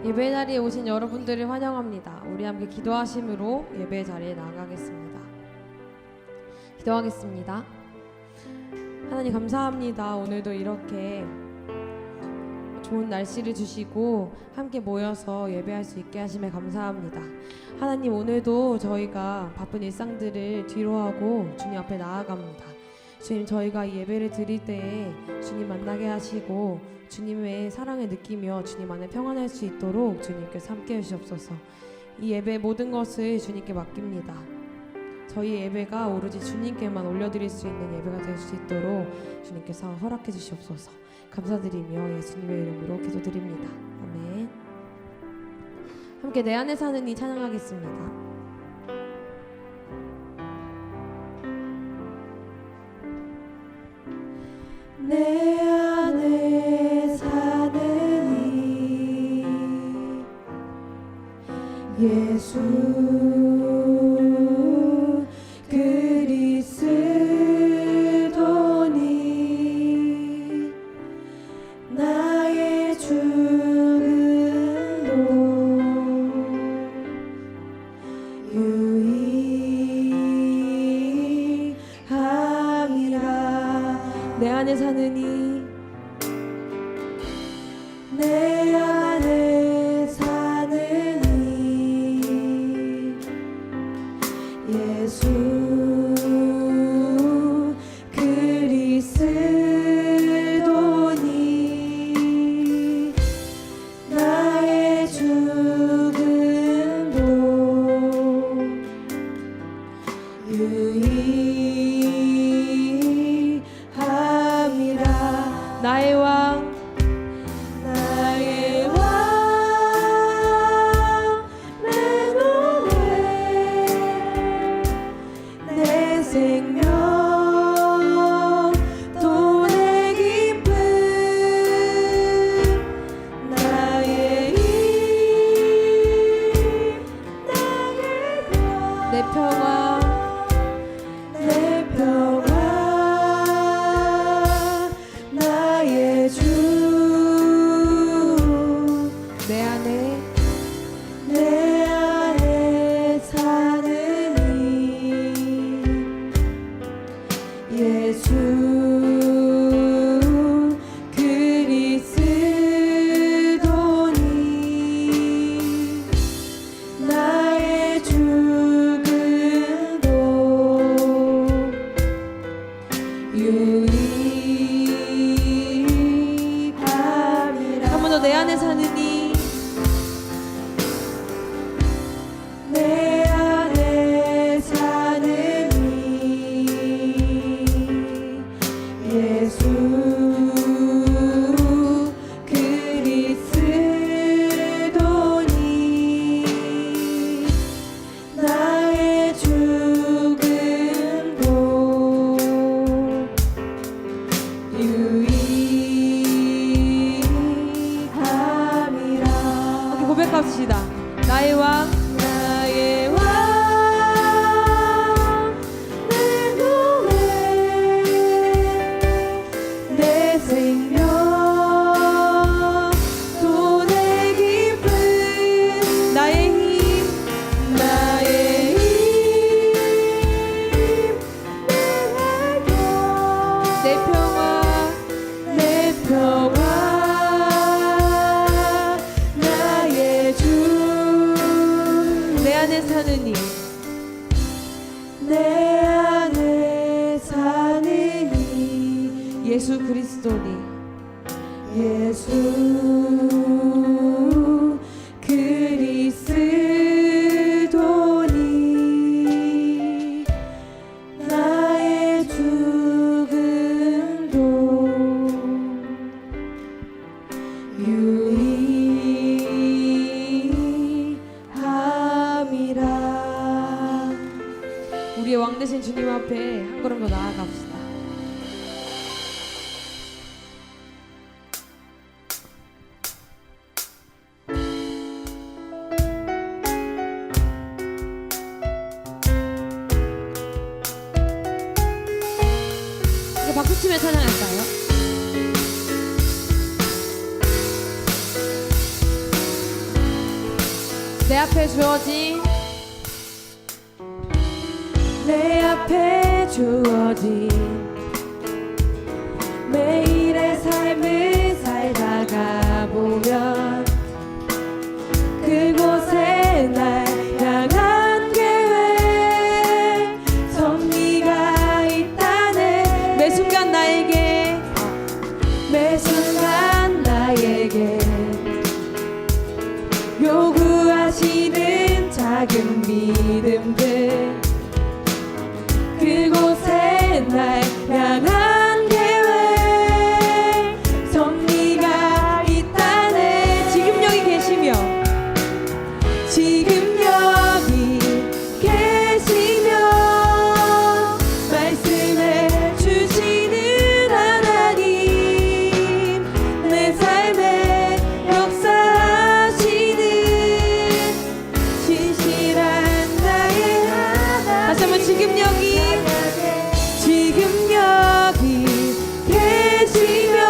예배 자리에 오신 여러분들을 환영합니다. 우리 함께 기도하심으로 예배 자리에 나아가겠습니다. 기도하겠습니다. 하나님 감사합니다. 오늘도 이렇게 좋은 날씨를 주시고 함께 모여서 예배할 수 있게 하심에 감사합니다. 하나님, 오늘도 저희가 바쁜 일상들을 뒤로하고 주님 앞에 나아갑니다. 주님, 저희가 이 예배를 드릴 때에 주님 만나게 하시고 주님의 사랑을 느끼며 주님 안에 평안할 수 있도록 주님께서 함께 해주시옵소서. 이 예배 모든 것을 주님께 맡깁니다. 저희 예배가 오로지 주님께만 올려드릴 수 있는 예배가 될 수 있도록 주님께서 허락해 주시옵소서. 감사드리며 예수님의 이름으로 기도드립니다. 아멘. 함께 내 안에 사는 이 찬양하겠습니다. 내 안에 사는 이 예수 그리스도니 나의 죽음도 유익함이라. 내 안에 사느니 내 안에 사느니 예수 그리스도니 나의 죽음도 유익함이라. 나의 왕 나의 왕 내 노래 내 생명 또 내 기쁨 나의 힘 나의 것 내 평화 내 평화 나의 주 내 안에 내 안에 사느니 예수 그리스도니 나의 죽음도 유익함이라. 한 번 더 내 안에 사느니 내 안에 사느니 예수 그리스도니 나의 죽음도 유익함이라. 함께 고백합시다. 나의 왕 나의 왕 내 노래 내 생명 또 내 기쁨 나의 힘 나의 힘 나의 것 내 평화 내 평화 나의 주 내 안에 사느니 내 안에 사느니 예수 그리스도니 예수 그리스도니 나의 죽음도 유익함이라. 우리의 왕 되신 주님 앞에 한 걸음 더 나아갑시다. 이제 박수치며 찬양할까요? 내 앞에 주어진 내 앞에 주어진 매일의 삶을 살다가 보면 그곳에 날 향한 계획 섭리가 있다네. 매 순간 나에게 매 순간 나에게 요구하시는 작은 믿음들 그곳에 날 향한 계획 섭리가 있다네. 지금 여기 계시며 지금 여기 계시며 말씀해 주시는 하나님 내 삶에 역사하시는 신실한 나의 하나님. 다시 한번 지금 여기 계시며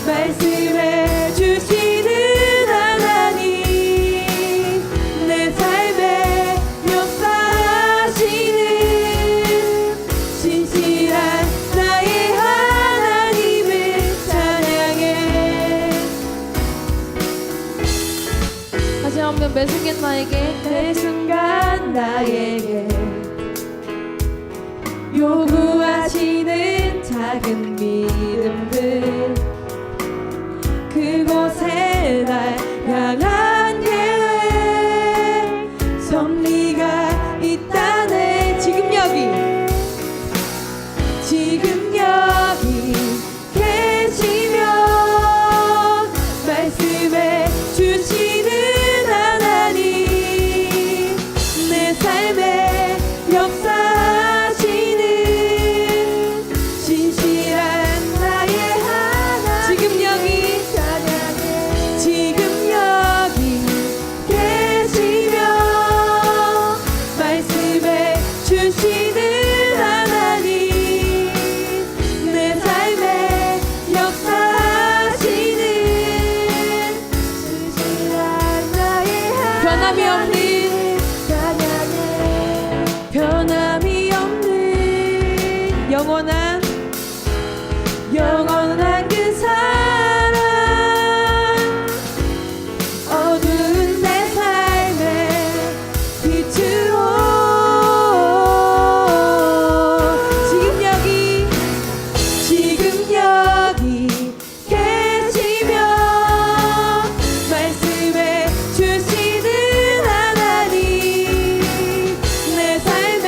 말씀해 주시는 하나님 내 삶에 역사하시는 신실한 나의 하나님을 찬양해. 다시 한번 매 순간 나에게 매 순간 나에게 요구하시는 작은 믿음들 그곳에 날 향한 계획 섭리가 있다네. 지금 여기 계시며 말씀해 주시는 하나님 내 삶에 역사하시는 신실한 나의 하나님. 지금 여기 찬양해. 지금 여기 계시며 말씀해 주시는 하나님 내 삶에 역사하시는 신실한 나의 하나님. 변함이 없는 찬양해. 변함이 없는 영원한 그 사랑 어두운 내 삶의 빛으로 지금 여기 계시며 말씀해 주시는 하나님 내 삶에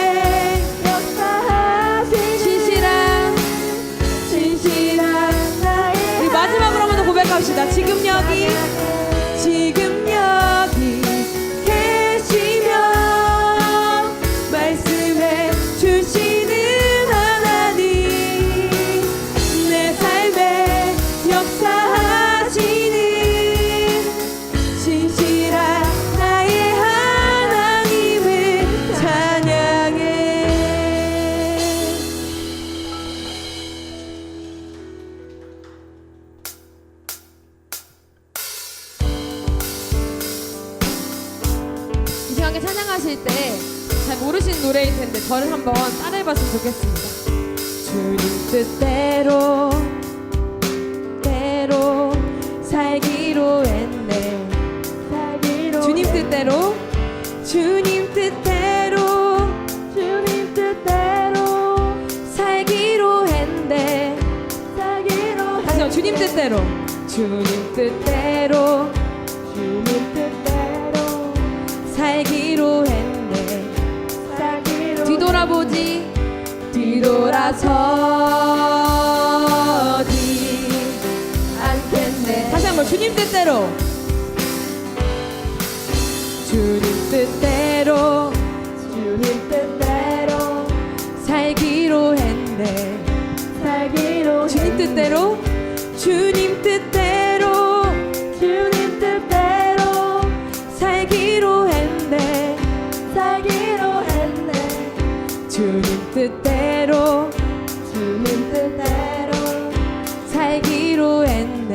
역사하시는 신실한 나의 우리 마지막으로 한 번 더 고백합시다. 지금 여기 계시며 말씀해 주시는 하나님 내 삶에 역사하시는 신실한 나의 하나님을 찬양해. 이 시간에 찬양하실 때 잘 모르시는 노래일 텐데 저를 한번 따라해봤으면 좋겠습니다. 주님 뜻대로 살기로 했네. 주님 뜻대로 주님 뜻대로 살기로 했네. 다시 한번 주님 뜻대로 주님 뜻대로 살기로 했네. 뒤돌아서지 않겠네. 다시 한번 주님 뜻대로 주님 뜻대로 살기로 했네. 주님 뜻대로 주님 뜻대로 살기로 했네. 주님 뜻대로 살기로 했네.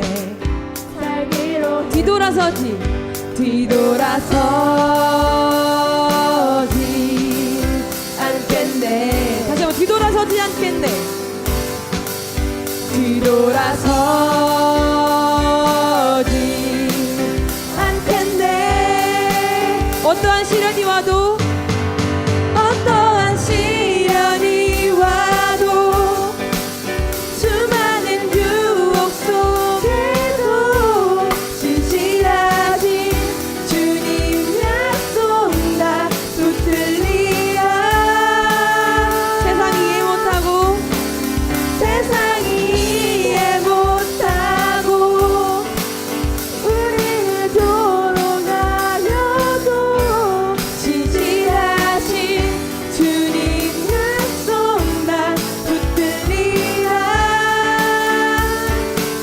뒤돌아서지 뒤돌아서지 않겠네. 다시 한번 뒤돌아서지 않겠네. 뒤돌아서지 않겠네. 어떠한 시련이 와도 어떠한 시련이 와도 수많은 유혹 속에도 신실하신 주님 약속 나 붙들리라. 세상이 이해 못하고 세상이 이해 못하고 우리를 조롱하여도 신실하신 주님 약속 나 붙들리라.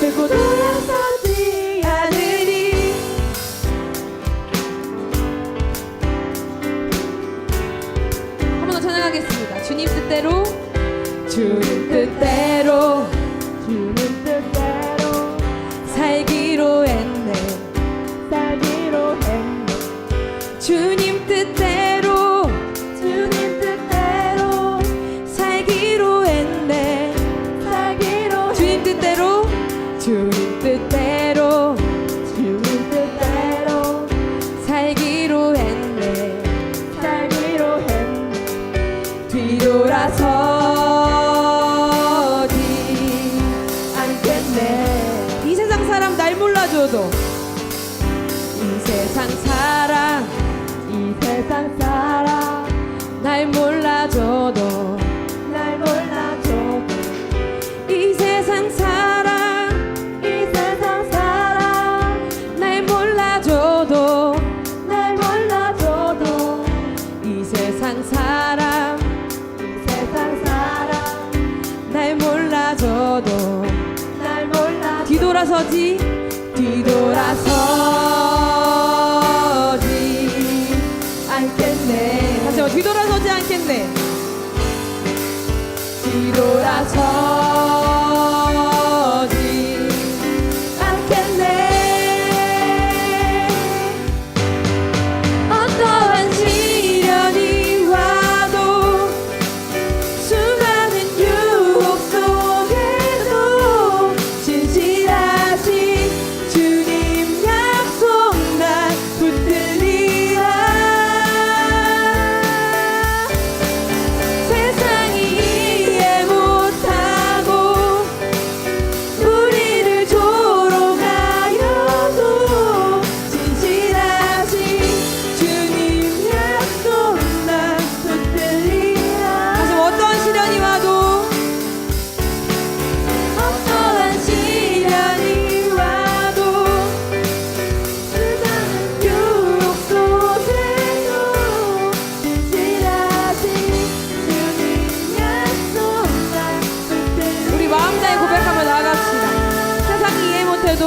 결코 돌아서지 않으리. 한 번 더 찬양하겠습니다. 주님 뜻대로 주님 뜻대로 주님 뜻대로 살기로 했네. 살기로 했네. 주님 뜻대로 주님 뜻대로 살기로 했네. 살기로 주님 뜻대로 주님 뜻대로 주님 뜻대로 살기로 했네. 살기로 했네. 뒤돌아서지 않겠네. 이 세상 사람 날 몰라줘도 이 세상 사람 날 몰라줘도 이 세상 사람 날 몰라줘도 이 세상 사람 날 몰라줘도 뒤돌아서지 않겠네. 다시 한번 뒤돌아서지 않겠네. 뒤돌아서지 않겠네. 어떠한 시련이 와도 수많은 유혹 속에도 신실하신 주님 약속 나 붙들리라. 세상이 이해 못하고 우리를 조롱하여도 신실하신 주님 약속 나 붙들리라. 다시 한번 어떠한 시련이 와도 어떠한 시련이 와도 수많은 유혹 속에도 신실하신 주님 약속 나 붙들리라. 우리 마음 다해 고백하며 나아갑시다. 세상이 이해 못해도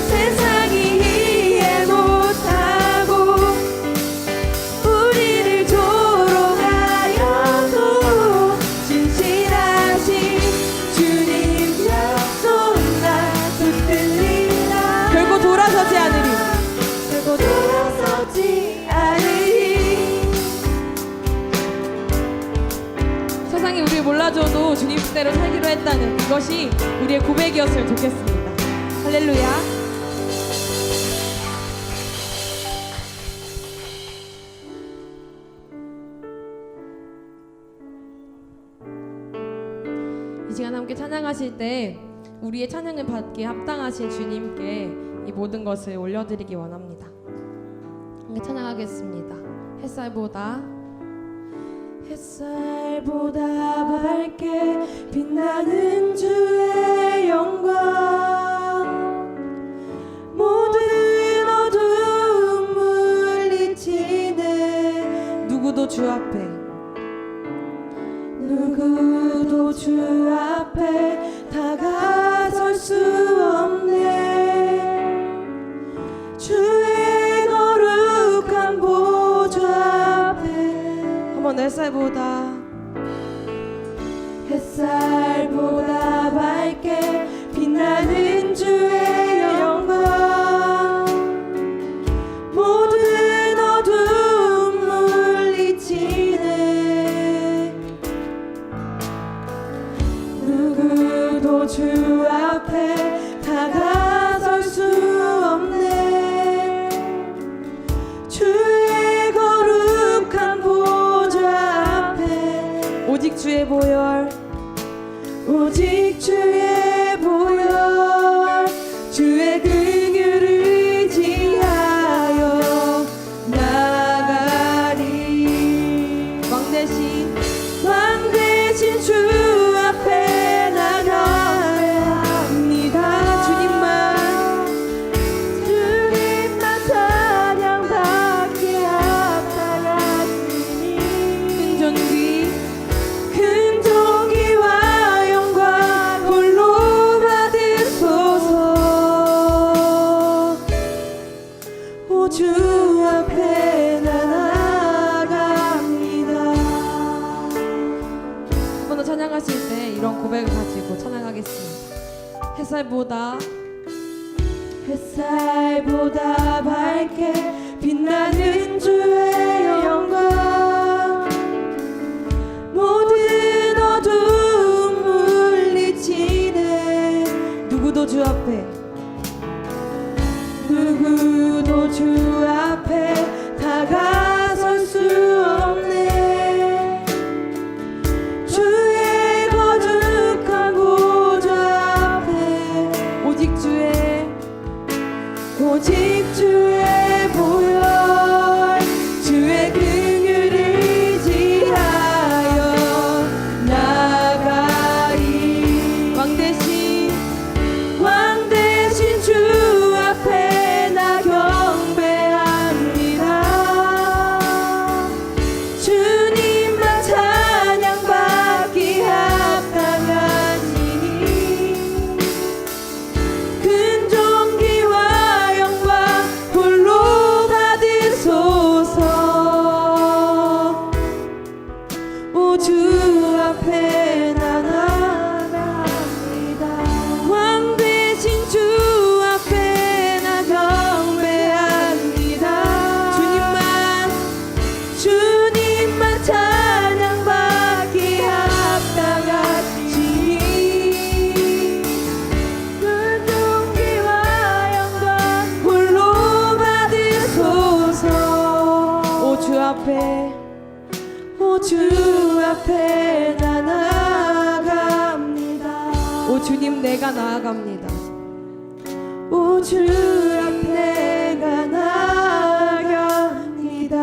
세상이 이해 못하고 우리를 조롱하여도 신실하신 주님 약속 나 붙들리라. 결코 돌아서지 않으리. 결코 돌아서지 않으리. 세상이 우리를 몰라줘도 주님 뜻대로 살기로 했다는 이것이 우리의 고백이었으면 좋겠습니다. 할렐루야. 이 시간 함께 찬양하실 때 우리의 찬양을 받기에 합당하신 주님께 이 모든 것을 올려드리기 원합니다. 함께 찬양하겠습니다. 햇살보다 밝게 빛나는 주의 영광, 모든 어두움 물리치네. 누구도 주 앞에 누구도 주 앞에 다가설 수 없네. 주의 거룩한 보좌 앞에 한번 햇살보다 햇살보다 밝게 빛나는 주 주의 긍휼을 의지하여 나가리. 왕 대신 주 앞에 나가합니다. 주님만 찬양받기 합당하시니 큰 존귀와 영광 홀로 받으소서. 오 주 앞에 나아갑니다. 한 번 더 찬양하실 때 이런 고백을 가지고 찬양하겠습니다. 햇살보다 밝게 빛나는 주의 영광, 모든 어두움 물리치네. 누구도 주 앞에 다가설 수 없네. 주의 거룩한 보좌 앞에 오직 주의 보혈, 주의 긍휼을 의지하여 나가리. 왕 대신 주 앞에 나 경배합니다. 주님만 찬양받기 합당하시니 큰 존귀와 영광 홀로 받으소서. 오 주 앞에 나 나갑니다. 왕 대신 주 앞에 나 경배합니다. 주님만 찬양받기 합당하시니 큰 존귀와 영광 홀로 받으소서. 오 주 앞에 나 나아갑니다. 오 주님 내가 나아갑니다. 오 주 앞에 내가 나아갑니다.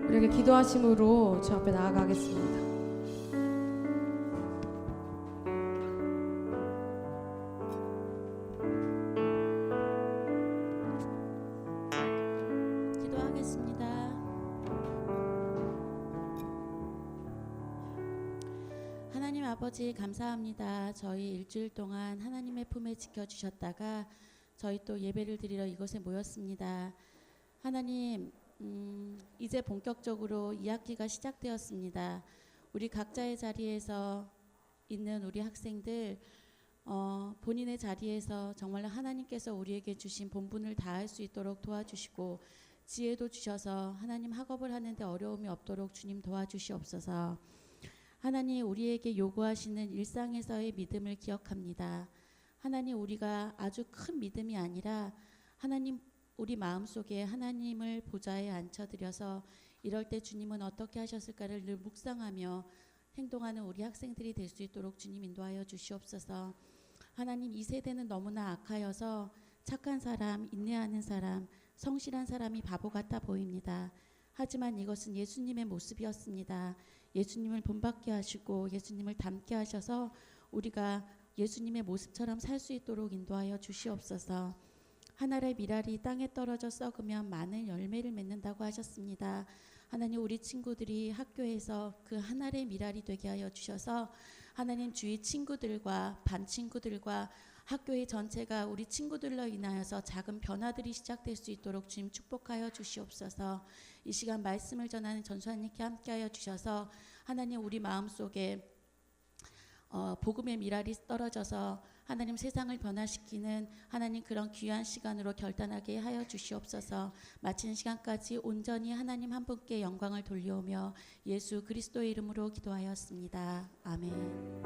우리에게 기도하심으로 주 앞에 나아가겠습니다. 기도하겠습니다. 하나님 아버지 감사합니다. 저희 일주일 동안 하나님의 품에 지켜주셨다가 저희 또 예배를 드리러 이곳에 모였습니다. 하나님 이제 본격적으로 2학기가 시작되었습니다. 우리 각자의 자리에서 있는 우리 학생들 본인의 자리에서 정말로 하나님께서 우리에게 주신 본분을 다할 수 있도록 도와주시고 지혜도 주셔서 하나님 학업을 하는데 어려움이 없도록 주님 도와주시옵소서. 하나님 우리에게 요구하시는 일상에서의 믿음을 기억합니다. 하나님 우리가 아주 큰 믿음이 아니라 하나님 우리 마음속에 하나님을 보좌에 앉혀드려서 이럴 때 주님은 어떻게 하셨을까를 늘 묵상하며 행동하는 우리 학생들이 될 수 있도록 주님 인도하여 주시옵소서. 하나님 이 세대는 너무나 악하여서 착한 사람, 인내하는 사람, 성실한 사람이 바보 같아 보입니다. 하지만 이것은 예수님의 모습이었습니다. 예수님을 본받게 하시고 예수님을 닮게 하셔서 우리가 예수님의 모습처럼 살 수 있도록 인도하여 주시옵소서. 한 알의 밀알이 땅에 떨어져 썩으면 많은 열매를 맺는다고 하셨습니다. 하나님 우리 친구들이 학교에서 그 한 알의 밀알이 되게 하여 주셔서 하나님 주위 친구들과 반 친구들과 학교의 전체가 우리 친구들로 인하여서 작은 변화들이 시작될 수 있도록 주님 축복하여 주시옵소서. 이 시간 말씀을 전하는 전수환님께 함께하여 주셔서 하나님 우리 마음속에 복음의 밀알이 떨어져서 하나님 세상을 변화시키는 하나님 그런 귀한 시간으로 결단하게 하여 주시옵소서. 마치는 시간까지 온전히 하나님 한 분께 영광을 돌려오며 예수 그리스도의 이름으로 기도하였습니다. 아멘.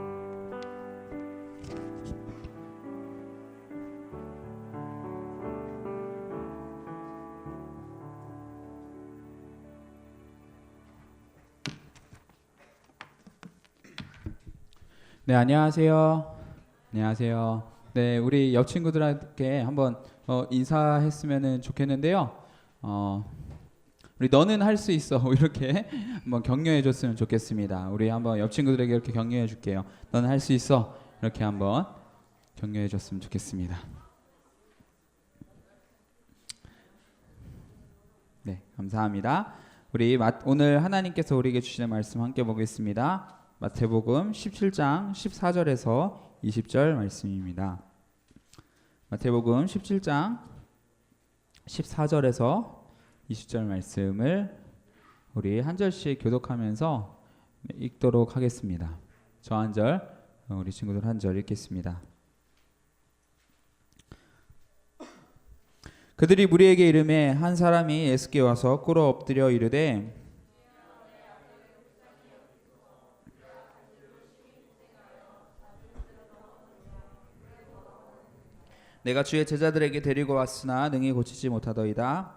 네, 안녕하세요. 안녕하세요. 네, 우리 옆 친구들한테 한번 인사했으면 좋겠는데요. 우리 너는 할 수 있어 이렇게 한번 격려해 줬으면 좋겠습니다. 우리 한번 옆 친구들에게 이렇게 격려해 줄게요. 너는 할 수 있어 이렇게 한번 격려해 줬으면 좋겠습니다. 네, 감사합니다. 우리 오늘 하나님께서 우리에게 주시는 말씀 함께 보겠습니다. 마태복음 17장 14절에서 20절 말씀입니다. 마태복음 17장 14절에서 20절 말씀을 우리 한 절씩 교독하면서 읽도록 하겠습니다. 저 한 절, 우리 친구들 한 절 읽겠습니다. 그들이 무리에게 이르매 한 사람이 예수께 와서 꿇어 엎드려 이르되 내가 주의 제자들에게 데리고 왔으나 능히 고치지 못하더이다.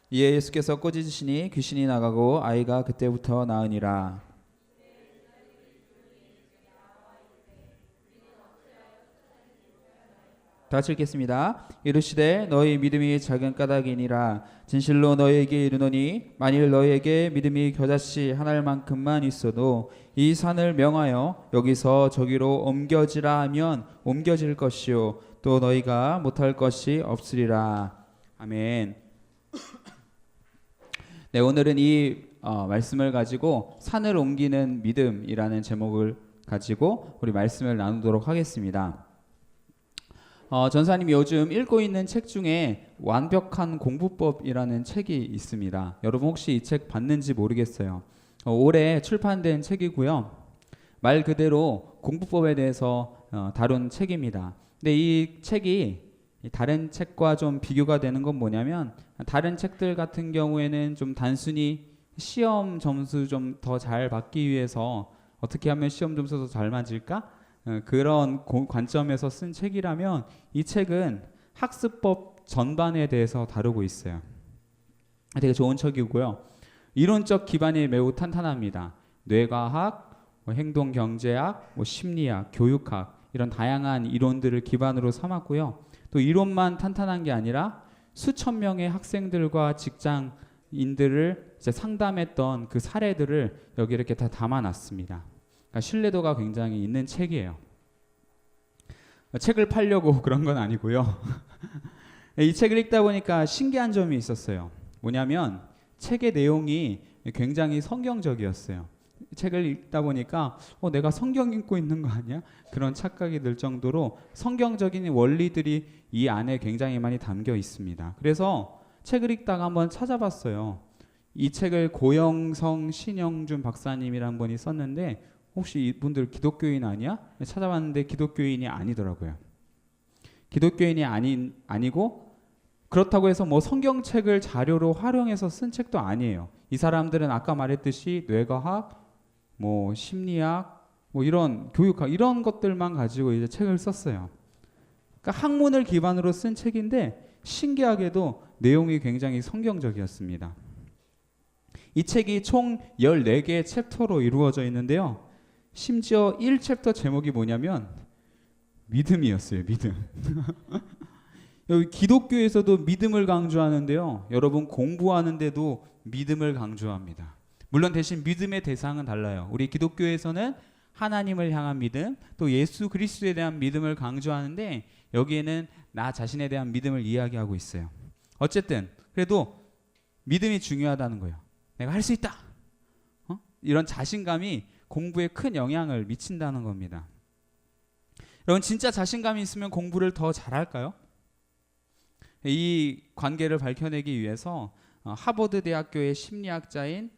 이에 예수께서 꾸짖으시니 귀신이 나가고 아이가 그때부터 나으니라. 다 같이 읽겠습니다. 이르시되 너희 믿음이 작은 까닭이니라. 진실로 너희에게 이르노니 만일 너희에게 믿음이 겨자씨 한 알만큼만 있어도 이 산을 명하여 여기서 저기로 옮겨지라 하면 옮겨질 것이요 또 너희가 못할 것이 없으리라. 아멘. 네, 오늘은 이 말씀을 가지고 산을 옮기는 믿음이라는 제목을 가지고 우리 말씀을 나누도록 하겠습니다. 전사님이 요즘 읽고 있는 책 중에 완벽한 공부법이라는 책이 있습니다. 여러분 혹시 이 책 봤는지 모르겠어요. 올해 출판된 책이고요. 말 그대로 공부법에 대해서 다룬 책입니다. 근데 이 책이 다른 책과 좀 비교가 되는 건 뭐냐면 다른 책들 같은 경우에는 좀 단순히 시험 점수 좀 더 잘 받기 위해서 어떻게 하면 시험 점수도 잘 맞을까? 그런 관점에서 쓴 책이라면 이 책은 학습법 전반에 대해서 다루고 있어요. 되게 좋은 책이고요. 이론적 기반이 매우 탄탄합니다. 뇌과학, 행동경제학, 심리학, 교육학 이런 다양한 이론들을 기반으로 삼았고요. 또 이론만 탄탄한 게 아니라 수천 명의 학생들과 직장인들을 이제 상담했던 그 사례들을 여기 이렇게 다 담아놨습니다. 그러니까 신뢰도가 굉장히 있는 책이에요. 책을 팔려고 그런 건 아니고요. 이 책을 읽다 보니까 신기한 점이 있었어요. 뭐냐면 책의 내용이 굉장히 성경적이었어요. 책을 읽다 보니까 내가 성경 읽고 있는 거 아니야? 그런 착각이 들 정도로 성경적인 원리들이 이 안에 굉장히 많이 담겨 있습니다. 그래서 책을 읽다가 한번 찾아봤어요. 이 책을 고영성 신영준 박사님이라는 분이 썼는데 혹시 이분들 기독교인 아니야? 찾아봤는데 기독교인이 아니더라고요. 기독교인이 아니고 그렇다고 해서 성경책을 자료로 활용해서 쓴 책도 아니에요. 이 사람들은 아까 말했듯이 뇌과학, 심리학, 이런 교육학 이런 것들만 가지고 이제 책을 썼어요. 그러니까 학문을 기반으로 쓴 책인데 신기하게도 내용이 굉장히 성경적이었습니다. 이 책이 총 14개의 챕터로 이루어져 있는데요. 심지어 1챕터 제목이 뭐냐면 믿음이었어요. 믿음. 여기 기독교에서도 믿음을 강조하는데요. 여러분 공부하는데도 믿음을 강조합니다. 물론 대신 믿음의 대상은 달라요. 우리 기독교에서는 하나님을 향한 믿음, 또 예수 그리스도에 대한 믿음을 강조하는데 여기에는 나 자신에 대한 믿음을 이야기하고 있어요. 어쨌든 그래도 믿음이 중요하다는 거예요. 내가 할 수 있다. 이런 자신감이 공부에 큰 영향을 미친다는 겁니다. 여러분 진짜 자신감이 있으면 공부를 더 잘할까요? 이 관계를 밝혀내기 위해서 하버드 대학교의 심리학자인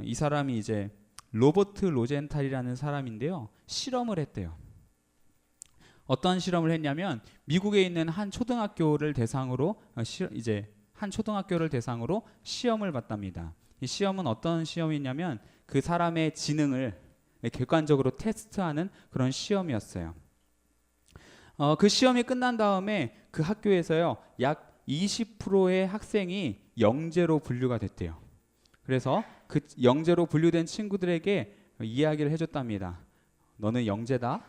이 사람이 이제 로버트 로젠탈이라는 사람인데요. 실험을 했대요. 어떤 실험을 했냐면 미국에 있는 한 초등학교를 대상으로 시험을 봤답니다. 이 시험은 어떤 시험이냐면 그 사람의 지능을 객관적으로 테스트하는 그런 시험이었어요. 그 시험이 끝난 다음에 그 학교에서요 약 20%의 학생이 영재로 분류가 됐대요. 그래서 그 영재로 분류된 친구들에게 이야기를 해줬답니다. 너는 영재다.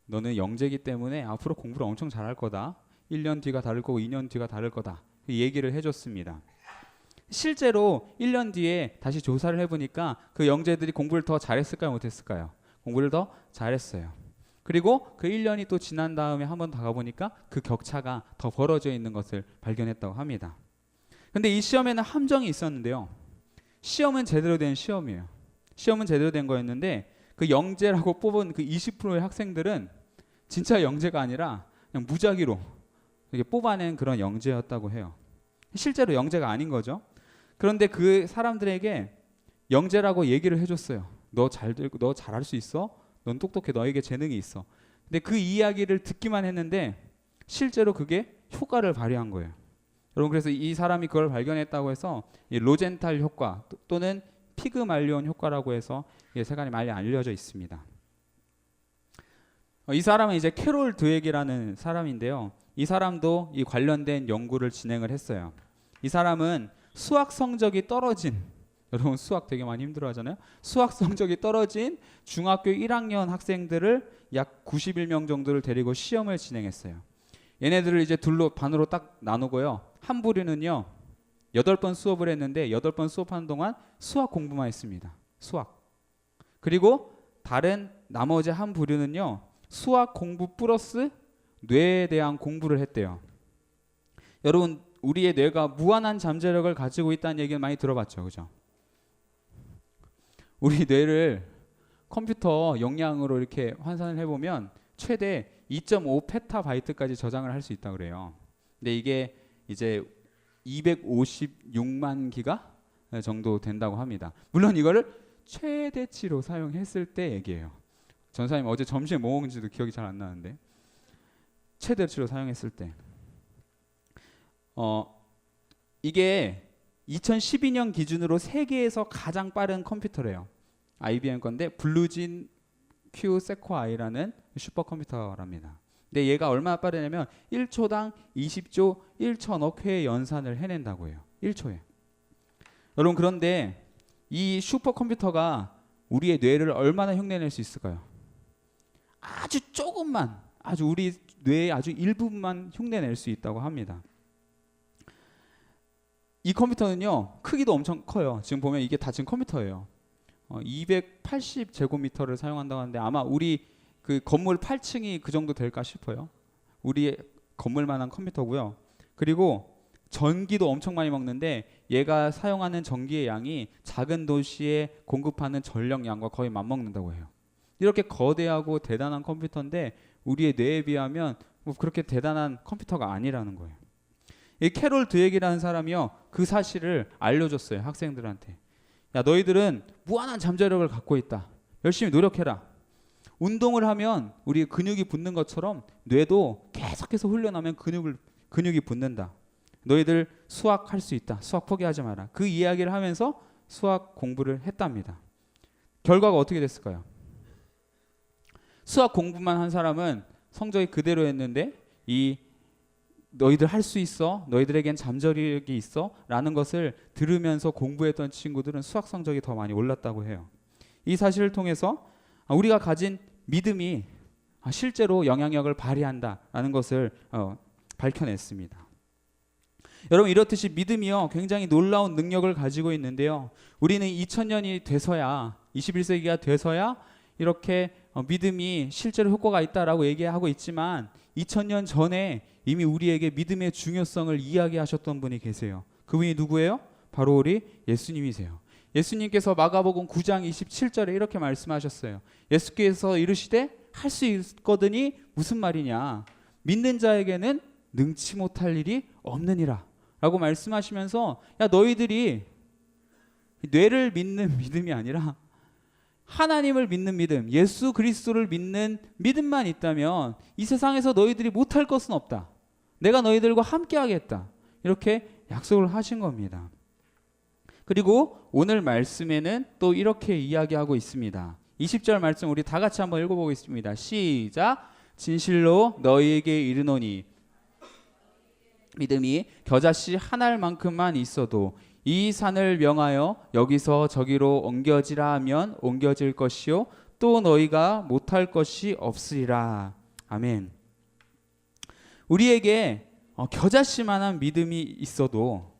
너는 영재이기 때문에 앞으로 공부를 엄청 잘할 거다. 1년 뒤가 다를 거고 2년 뒤가 다를 거다. 얘기를 해줬습니다. 실제로 1년 뒤에 다시 조사를 해보니까 그 영재들이 공부를 더 잘했을까요? 못했을까요? 공부를 더 잘했어요. 그리고 그 1년이 또 지난 다음에 한 번 더 가보니까 그 격차가 더 벌어져 있는 것을 발견했다고 합니다. 근데 이 시험에는 함정이 있었는데요. 시험은 제대로 된 시험이에요. 시험은 제대로 된 거였는데 그 영재라고 뽑은 그 20%의 학생들은 진짜 영재가 아니라 그냥 무작위로 이렇게 뽑아낸 그런 영재였다고 해요. 실제로 영재가 아닌 거죠. 그런데 그 사람들에게 영재라고 얘기를 해줬어요. 너 잘할 수 있어? 넌 똑똑해. 너에게 재능이 있어. 근데 그 이야기를 듣기만 했는데 실제로 그게 효과를 발휘한 거예요. 여러분, 그래서 이 사람이 그걸 발견했다고 해서 이 로젠탈 효과 또는 피그말리온 효과라고 해서 세간에 많이 알려져 있습니다. 이 사람은 이제 캐롤 드웨기라는 사람인데요. 이 사람도 이 관련된 연구를 진행을 했어요. 이 사람은 수학 성적이 떨어진, 여러분 수학 되게 많이 힘들어하잖아요. 수학 성적이 떨어진 중학교 1학년 학생들을 약 91명 정도를 데리고 시험을 진행했어요. 얘네들을 이제 반으로 딱 나누고요. 한 부류는요 8번 수업을 했는데 8번 수업하는 동안 수학 공부만 했습니다. 수학. 그리고 다른 나머지 한 부류는요 수학 공부 플러스 뇌에 대한 공부를 했대요. 여러분, 우리의 뇌가 무한한 잠재력을 가지고 있다는 얘기를 많이 들어봤죠, 그죠? 우리 뇌를 컴퓨터 용량으로 이렇게 환산을 해보면 최대 2.5 페타바이트까지 저장을 할 수 있다 그래요. 근데 이게 이제 256만 기가 정도 된다고 합니다. 물론 이거를 최대치로 사용했을 때 얘기해요. 전사님 어제 점심에 뭐 먹은지도 기억이 잘 안 나는데 최대치로 사용했을 때 이게 2012년 기준으로 세계에서 가장 빠른 컴퓨터래요. IBM 건데 블루진 Q 세코아이라는 슈퍼컴퓨터랍니다. 근데 얘가 얼마나 빠르냐면 1초당 20조 1천억 회의 연산을 해낸다고 해요. 1초에. 여러분, 그런데 이 슈퍼컴퓨터가 우리의 뇌를 얼마나 흉내낼 수 있을까요? 아주 조금만, 아주 우리 뇌의 아주 일부분만 흉내낼 수 있다고 합니다. 이 컴퓨터는요 크기도 엄청 커요. 지금 보면 이게 다 지금 컴퓨터예요. 280제곱미터를 사용한다고 하는데 아마 우리 그 건물 8층이 그 정도 될까 싶어요. 우리의 건물만한 컴퓨터고요. 그리고 전기도 엄청 많이 먹는데 얘가 사용하는 전기의 양이 작은 도시에 공급하는 전력량과 거의 맞먹는다고 해요. 이렇게 거대하고 대단한 컴퓨터인데 우리의 뇌에 비하면 뭐 그렇게 대단한 컴퓨터가 아니라는 거예요. 이 캐롤 드웨기라는 사람이요 그 사실을 알려줬어요. 학생들한테. 야, 너희들은 무한한 잠재력을 갖고 있다. 열심히 노력해라. 운동을 하면 우리 근육이 붙는 것처럼 뇌도 계속해서 훈련하면 근육이 붙는다. 너희들 수학할 수 있다. 수학 포기하지 마라. 그 이야기를 하면서 수학 공부를 했답니다. 결과가 어떻게 됐을까요? 수학 공부만 한 사람은 성적이 그대로 했는데 이 너희들 할 수 있어, 너희들에겐 잠재력이 있어 라는 것을 들으면서 공부했던 친구들은 수학 성적이 더 많이 올랐다고 해요. 이 사실을 통해서 우리가 가진 믿음이 실제로 영향력을 발휘한다라는 것을 밝혀냈습니다. 여러분, 이렇듯이 믿음이요 굉장히 놀라운 능력을 가지고 있는데요. 우리는 2000년이 돼서야 21세기가 돼서야 이렇게 믿음이 실제로 효과가 있다라고 얘기하고 있지만 2000년 전에 이미 우리에게 믿음의 중요성을 이야기하셨던 분이 계세요. 그분이 누구예요? 바로 우리 예수님이세요. 예수님께서 마가복음 9장 27절에 이렇게 말씀하셨어요. 예수께서 이르시되 할 수 있거든이 무슨 말이냐? 믿는 자에게는 능치 못할 일이 없느니라 라고 말씀하시면서 야, 너희들이 뇌를 믿는 믿음이 아니라 하나님을 믿는 믿음, 예수 그리스도를 믿는 믿음만 있다면 이 세상에서 너희들이 못할 것은 없다. 내가 너희들과 함께 하겠다. 이렇게 약속을 하신 겁니다. 그리고 오늘 말씀에는 또 이렇게 이야기하고 있습니다. 20절 말씀 우리 다 같이 한번 읽어보겠습니다. 시작. 진실로 너희에게 이르노니 믿음이 겨자씨 한 알만큼만 있어도 이 산을 명하여 여기서 저기로 옮겨지라 하면 옮겨질 것이요 또 너희가 못할 것이 없으리라. 아멘. 우리에게 겨자씨만한 믿음이 있어도,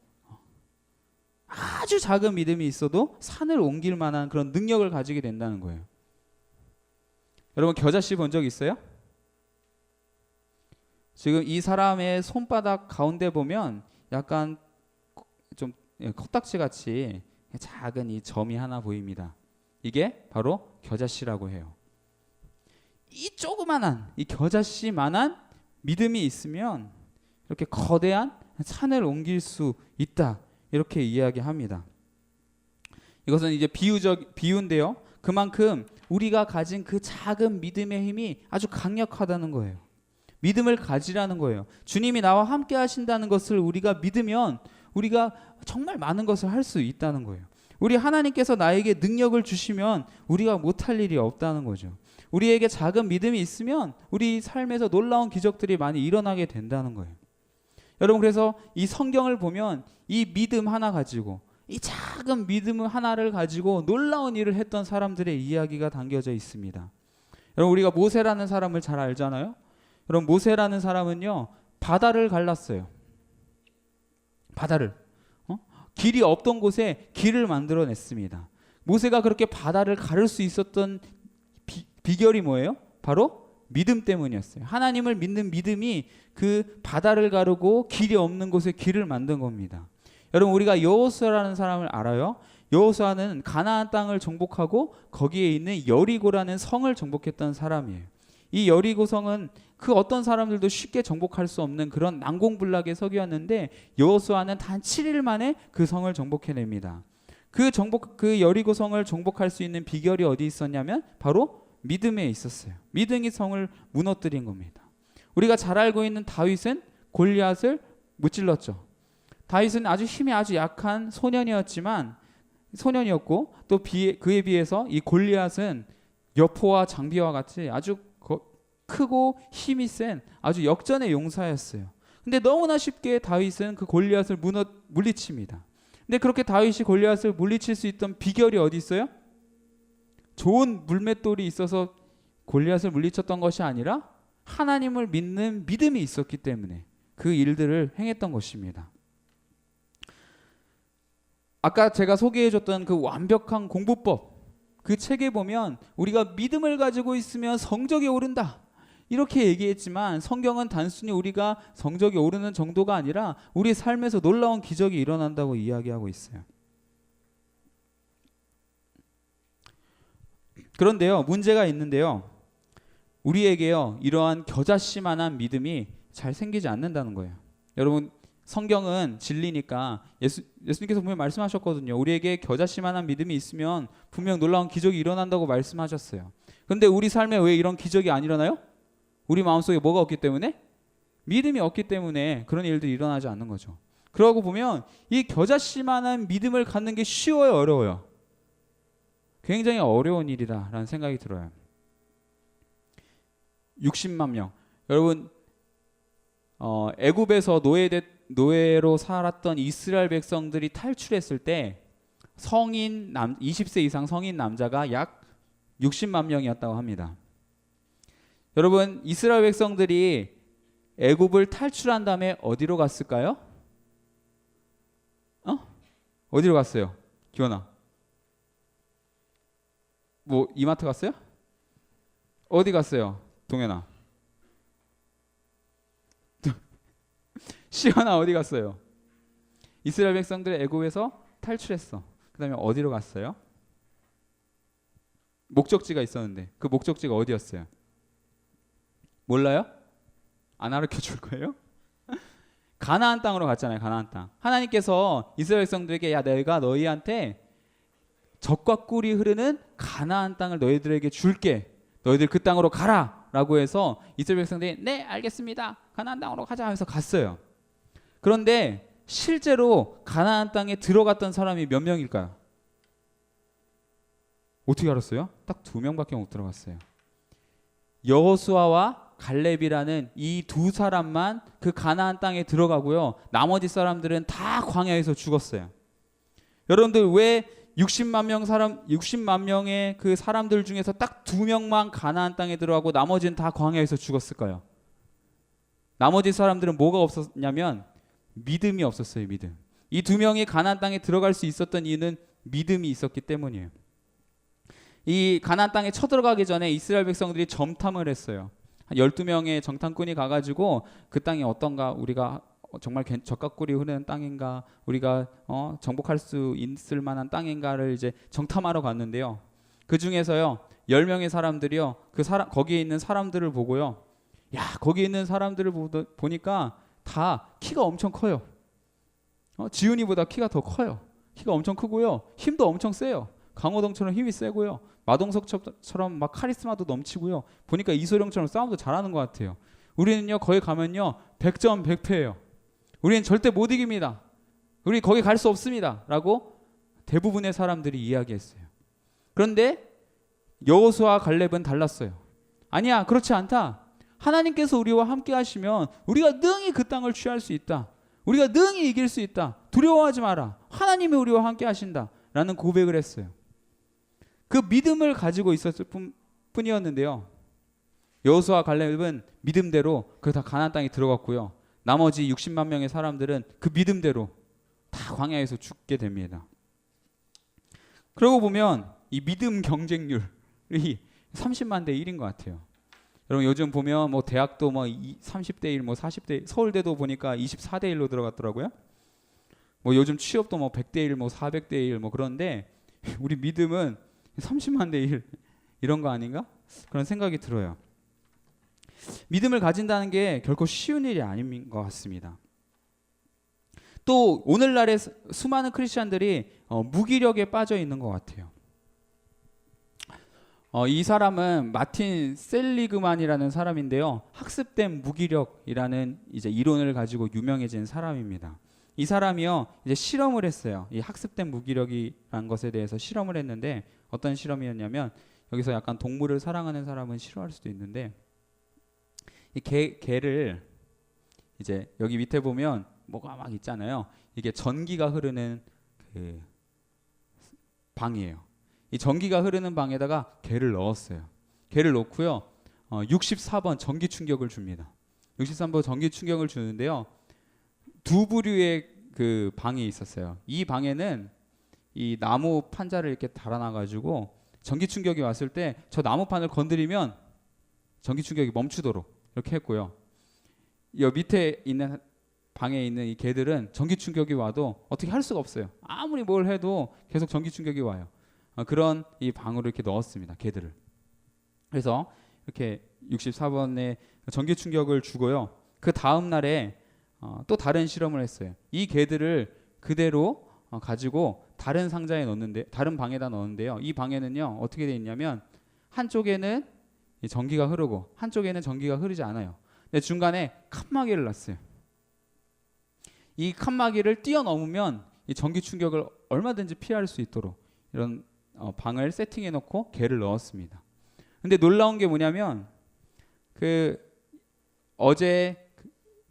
아주 작은 믿음이 있어도 산을 옮길 만한 그런 능력을 가지게 된다는 거예요. 여러분, 겨자씨 본 적 있어요? 지금 이 사람의 손바닥 가운데 보면 약간 좀 컵딱지 같이 작은 이 점이 하나 보입니다. 이게 바로 겨자씨라고 해요. 이 조그만한 이 겨자씨만한 믿음이 있으면 이렇게 거대한 산을 옮길 수 있다, 이렇게 이야기합니다. 이것은 이제 비유인데요. 그만큼 우리가 가진 그 작은 믿음의 힘이 아주 강력하다는 거예요. 믿음을 가지라는 거예요. 주님이 나와 함께 하신다는 것을 우리가 믿으면 우리가 정말 많은 것을 할 수 있다는 거예요. 우리 하나님께서 나에게 능력을 주시면 우리가 못할 일이 없다는 거죠. 우리에게 작은 믿음이 있으면 우리 삶에서 놀라운 기적들이 많이 일어나게 된다는 거예요. 여러분, 그래서 이 성경을 보면 이 믿음 하나 가지고, 이 작은 믿음 하나를 가지고 놀라운 일을 했던 사람들의 이야기가 담겨져 있습니다. 여러분, 우리가 모세라는 사람을 잘 알잖아요. 여러분, 모세라는 사람은요, 바다를 갈랐어요. 바다를 길이 없던 곳에 길을 만들어냈습니다. 모세가 그렇게 바다를 가를 수 있었던 비결이 뭐예요? 바로 믿음 때문이었어요. 하나님을 믿는 믿음이 그 바다를 가르고 길이 없는 곳에 길을 만든 겁니다. 여러분, 우리가 여호수아라는 사람을 알아요? 여호수아는 가나안 땅을 정복하고 거기에 있는 여리고라는 성을 정복했던 사람이에요. 이 여리고 성은 그 어떤 사람들도 쉽게 정복할 수 없는 그런 난공불락의 석이었는데 여호수아는 단 7일 만에 그 성을 정복해냅니다. 그 여리고 성을 정복할 수 있는 비결이 어디 있었냐면 바로 믿음에 있었어요. 믿음이 성을 무너뜨린 겁니다. 우리가 잘 알고 있는 다윗은 골리앗을 무찔렀죠. 다윗은 힘이 아주 약한 소년이었고 또 그에 비해서 이 골리앗은 여포와 장비와 같이 아주 크고 힘이 센 아주 역전의 용사였어요. 근데 너무나 쉽게 다윗은 그 골리앗을 물리칩니다. 근데 그렇게 다윗이 골리앗을 물리칠 수 있던 비결이 어디 있어요? 좋은 물맷돌이 있어서 골리앗을 물리쳤던 것이 아니라 하나님을 믿는 믿음이 있었기 때문에 그 일들을 행했던 것입니다. 아까 제가 소개해줬던 그 완벽한 공부법, 그 책에 보면 우리가 믿음을 가지고 있으면 성적이 오른다, 이렇게 얘기했지만 성경은 단순히 우리가 성적이 오르는 정도가 아니라 우리 삶에서 놀라운 기적이 일어난다고 이야기하고 있어요. 그런데요, 문제가 있는데요. 우리에게요, 이러한 겨자씨만한 믿음이 잘 생기지 않는다는 거예요. 여러분, 성경은 진리니까 예수님께서 분명 말씀하셨거든요. 우리에게 겨자씨만한 믿음이 있으면 분명 놀라운 기적이 일어난다고 말씀하셨어요. 그런데 우리 삶에 왜 이런 기적이 안 일어나요? 우리 마음속에 뭐가 없기 때문에? 믿음이 없기 때문에 그런 일들이 일어나지 않는 거죠. 그러고 보면 이 겨자씨만한 믿음을 갖는 게 쉬워요, 어려워요? 굉장히 어려운 일이다라는 생각이 들어요. 60만 명. 여러분, 애굽에서 노예로 살았던 이스라엘 백성들이 탈출했을 때 20세 이상 성인 남자가 약 60만 명이었다고 합니다. 여러분, 이스라엘 백성들이 애굽을 탈출한 다음에 어디로 갔을까요? 어디로 갔어요? 기원아. 뭐 이마트 갔어요? 어디 갔어요? 동현아. 시연아 어디 갔어요? 이스라엘 백성들이 애굽에서 탈출했어. 그 다음에 어디로 갔어요? 목적지가 있었는데 그 목적지가 어디였어요? 몰라요? 안 가르쳐 줄 거예요? 가나안 땅으로 갔잖아요. 가나안 땅. 하나님께서 이스라엘 백성들에게 야, 내가 너희한테 젖과 꿀이 흐르는 가나안 땅을 너희들에게 줄게. 너희들 그 땅으로 가라 라고 해서 이스라엘 백성들이 네 알겠습니다. 가나안 땅으로 가자 해서 갔어요. 그런데 실제로 가나안 땅에 들어갔던 사람이 몇 명일까요? 어떻게 알았어요? 딱 2명밖에 못 들어갔어요. 여호수아와 갈렙이라는 이 두 사람만 그 가나안 땅에 들어가고요. 나머지 사람들은 다 광야에서 죽었어요. 여러분들 왜 60만 명의 그 사람들 중에서 딱 2명만 가나안 땅에 들어가고 나머지는 다 광야에서 죽었을까요? 나머지 사람들은 뭐가 없었냐면 믿음이 없었어요. 믿음. 이 2명이 가나안 땅에 들어갈 수 있었던 이유는 믿음이 있었기 때문이에요. 이 가나안 땅에 쳐들어가기 전에 이스라엘 백성들이 점탐을 했어요. 한 12명의 정탐꾼이 가가지고 그 땅이 어떤가, 우리가 정말 적각꿀이 흐르는 땅인가, 우리가 정복할 수 있을 만한 땅인가를 이제 정탐하러 갔는데요. 그 중에서요 10명의 사람들이요 거기에 있는 사람들을 보고요, 야 거기 있는 사람들을 보니까 다 키가 엄청 커요. 지훈이보다 키가 더 커요. 키가 엄청 크고요, 힘도 엄청 세요. 강호동처럼 힘이 세고요, 마동석처럼 막 카리스마도 넘치고요. 보니까 이소룡처럼 싸움도 잘하는 것 같아요. 우리는요 거기 가면요 100점 100패예요. 우리는 절대 못 이깁니다. 우리 거기 갈 수 없습니다. 라고 대부분의 사람들이 이야기했어요. 그런데 여호수아와 갈렙은 달랐어요. 아니야, 그렇지 않다. 하나님께서 우리와 함께 하시면 우리가 능히 그 땅을 취할 수 있다. 우리가 능히 이길 수 있다. 두려워하지 마라. 하나님이 우리와 함께 하신다. 라는 고백을 했어요. 그 믿음을 가지고 있었을 뿐이었는데요. 여호수아와 갈렙은 믿음대로 그 다 가나안 땅에 들어갔고요. 나머지 60만 명의 사람들은 그 믿음대로 다 광야에서 죽게 됩니다. 그러고 보면 이 믿음 경쟁률이 30만 대 1인 것 같아요. 여러분 요즘 보면 뭐 대학도 뭐 30대 1, 뭐 40대 1, 서울대도 보니까 24대 1로 들어갔더라고요. 뭐 요즘 취업도 뭐 100대 1, 뭐 400대 1, 뭐 그런데 우리 믿음은 30만 대 1 이런 거 아닌가? 그런 생각이 들어요. 믿음을 가진다는 게 결코 쉬운 일이 아닌 것 같습니다. 또 오늘날의 수많은 크리스찬들이 무기력에 빠져 있는 것 같아요. 이 사람은 마틴 셀리그만이라는 사람인데요. 학습된 무기력이라는 이제 이론을 가지고 유명해진 사람입니다. 이 사람이요 이제 실험을 했어요. 이 학습된 무기력이라는 것에 대해서 실험을 했는데, 어떤 실험이었냐면, 여기서 약간 동물을 사랑하는 사람은 싫어할 수도 있는데, 이 개를 이제 여기 밑에 보면 뭐가 막 있잖아요. 이게 전기가 흐르는 그 방이에요. 이 전기가 흐르는 방에다가 개를 넣었어요. 개를 넣고요. 64번 전기 충격을 줍니다. 63번 전기 충격을 주는데요. 두 부류의 그 방이 있었어요. 이 방에는 이 나무 판자를 이렇게 달아놔가지고 전기 충격이 왔을 때 저 나무판을 건드리면 전기 충격이 멈추도록 이렇게 했고요. 이 밑에 있는 방에 있는 이 개들은 전기 충격이 와도 어떻게 할 수가 없어요. 아무리 뭘 해도 계속 전기 충격이 와요. 그런 이 방으로 이렇게 넣었습니다. 개들을. 그래서 이렇게 64번에 전기 충격을 주고요. 그 다음 날에 또 다른 실험을 했어요. 이 개들을 그대로 가지고 다른 상자에 넣는데, 다른 방에다 넣었는데요. 이 방에는요 어떻게 돼 있냐면, 한쪽에는 전기가 흐르고 한쪽에는 전기가 흐르지 않아요. 근데 중간에 칸막이를 놨어요. 이 칸막이를 뛰어넘으면 이 전기 충격을 얼마든지 피할 수 있도록 이런 방을 세팅해 놓고 개를 넣었습니다. 근데 놀라운 게 뭐냐면, 그 어제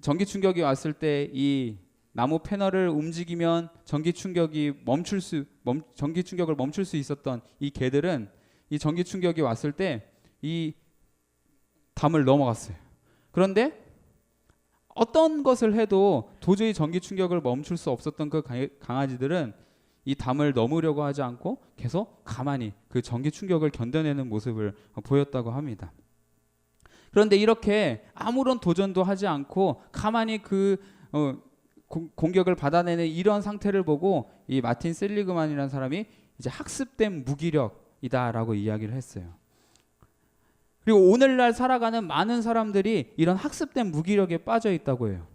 전기 충격이 왔을 때 이 나무 패널을 움직이면 전기 충격을 멈출 수 있었던 이 개들은 이 전기 충격이 왔을 때 이 담을 넘어갔어요. 그런데 어떤 것을 해도 도저히 전기 충격을 멈출 수 없었던 그 강아지들은 이 담을 넘으려고 하지 않고 계속 가만히 그 전기 충격을 견뎌내는 모습을 보였다고 합니다. 그런데 이렇게 아무런 도전도 하지 않고 가만히 그 공격을 받아내는 이런 상태를 보고 이 마틴 셀리그만이라는 사람이 이제 학습된 무기력이다라고 이야기를 했어요. 그리고 오늘날 살아가는 많은 사람들이 이런 학습된 무기력에 빠져 있다고 해요.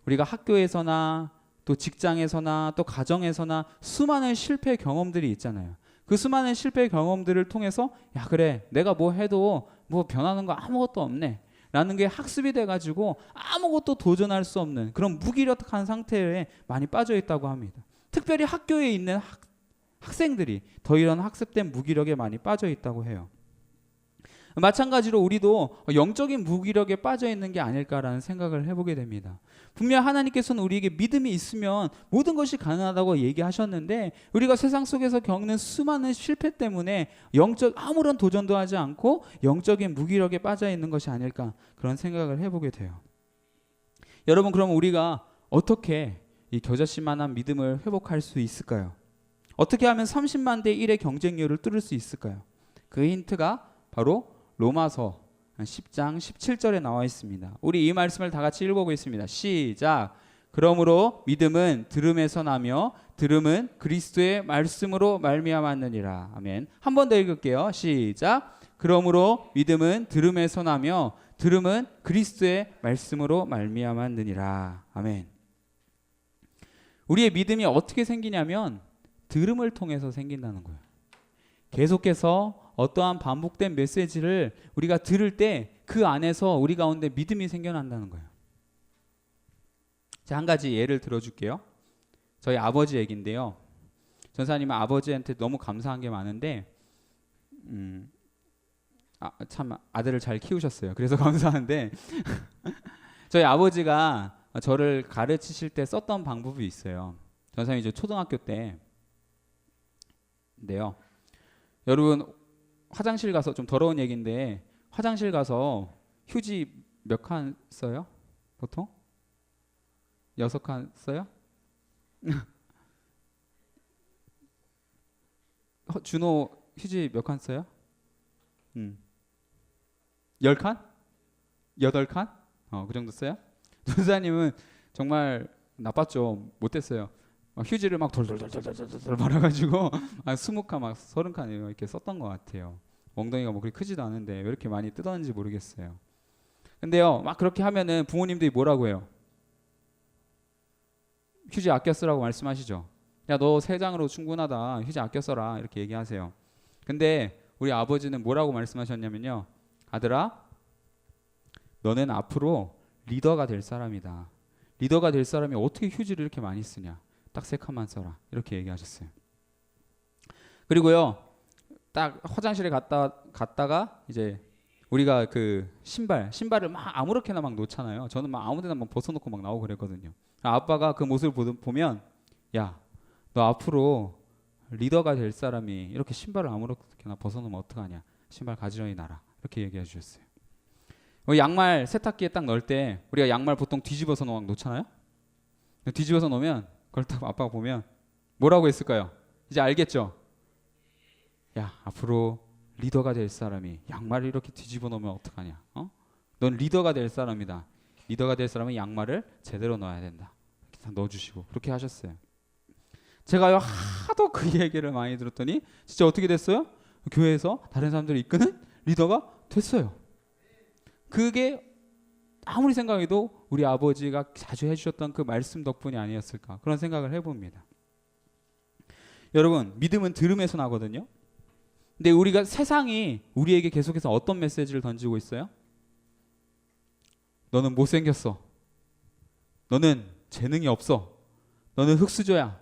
우리가 학교에서나 또 직장에서나 또 가정에서나 수많은 실패 경험들이 있잖아요. 그 수많은 실패 경험들을 통해서 야 그래 내가 뭐 해도 뭐 변하는 거 아무것도 없네 라는 게 학습이 돼가지고 아무것도 도전할 수 없는 그런 무기력한 상태에 많이 빠져 있다고 합니다. 특별히 학교에 있는 학생들이 더 이런 학습된 무기력에 많이 빠져 있다고 해요. 마찬가지로 우리도 영적인 무기력에 빠져 있는 게 아닐까라는 생각을 해보게 됩니다. 분명 하나님께서는 우리에게 믿음이 있으면 모든 것이 가능하다고 얘기하셨는데 우리가 세상 속에서 겪는 수많은 실패 때문에 아무런 도전도 하지 않고 영적인 무기력에 빠져 있는 것이 아닐까 그런 생각을 해보게 돼요. 여러분, 그럼 우리가 어떻게 이 겨자씨만한 믿음을 회복할 수 있을까요? 어떻게 하면 30만 대 1의 경쟁률을 뚫을 수 있을까요? 그 힌트가 바로 로마서 10장 17절에 나와 있습니다. 우리 이 말씀을 다 같이 읽어보겠습니다. 시작. 그러므로 믿음은 들음에서 나며 들음은 그리스도의 말씀으로 말미암았느니라. 아멘. 한 번 더 읽을게요. 시작. 그러므로 믿음은 들음에서 나며 들음은 그리스도의 말씀으로 말미암았느니라. 아멘. 우리의 믿음이 어떻게 생기냐면 들음을 통해서 생긴다는 거예요. 계속해서 어떠한 반복된 메시지를 우리가 들을 때 그 안에서 우리 가운데 믿음이 생겨난다는 거예요. 자, 한 가지 예를 들어줄게요. 저희 아버지 얘기인데요. 전사님은 아버지한테 너무 감사한 게 많은데 참 아들을 잘 키우셨어요. 그래서 감사한데 저희 아버지가 저를 가르치실 때 썼던 방법이 있어요. 전사님이 이제 초등학교 때인데요. 여러분, 화장실 가서, 좀 더러운 얘기인데 화장실 가서 휴지 몇 칸 써요? 보통? 6칸 써요? 준호 휴지 몇 칸 써요? 10칸? 8칸? 그 정도 써요? 전사님은 정말 나빴죠. 못했어요. 휴지를 막 돌돌돌돌돌돌 말아가지고 20칸 막 30칸 이렇게 썼던 것 같아요. 엉덩이가 뭐 그렇게 크지도 않은데 왜 이렇게 많이 뜯었는지 모르겠어요. 근데요, 막 그렇게 하면은 부모님들이 뭐라고 해요? 휴지 아껴 쓰라고 말씀하시죠. 야, 너 3장으로 충분하다. 휴지 아껴 써라. 이렇게 얘기하세요. 근데 우리 아버지는 뭐라고 말씀하셨냐면요. 아들아, 너는 앞으로 리더가 될 사람이다. 리더가 될 사람이 어떻게 휴지를 이렇게 많이 쓰냐. 딱 3칸만 써라. 이렇게 얘기하셨어요. 그리고요, 딱 화장실에 갔다가 이제 우리가 그 신발을 막 아무렇게나 막 놓잖아요. 저는 막 아무데나 막 벗어놓고 막 나오고 그랬거든요. 아빠가 그 모습을 보면, 야, 너 앞으로 리더가 될 사람이 이렇게 신발을 아무렇게나 벗어놓으면 어떡하냐. 신발 가지런히 놔라. 이렇게 얘기해 주셨어요. 양말 세탁기에 딱 넣을 때 우리가 양말 보통 뒤집어서 놓잖아요. 뒤집어서 놓으면 그걸 딱 아빠가 보면 뭐라고 했을까요? 이제 알겠죠? 야, 앞으로 리더가 될 사람이 양말을 이렇게 뒤집어 놓으면 어떡하냐? 넌 리더가 될 사람이다. 리더가 될 사람은 양말을 제대로 넣어야 된다. 이렇게 다 넣어주시고 그렇게 하셨어요. 제가요 하도 그 얘기를 많이 들었더니 진짜 어떻게 됐어요? 교회에서 다른 사람들을 이끄는 리더가 됐어요. 그게 아무리 생각해도 우리 아버지가 자주 해주셨던 그 말씀 덕분이 아니었을까 그런 생각을 해봅니다. 여러분, 믿음은 들음에서 나거든요. 근데 우리가 세상이 우리에게 계속해서 어떤 메시지를 던지고 있어요? 너는 못생겼어. 너는 재능이 없어. 너는 흙수저야.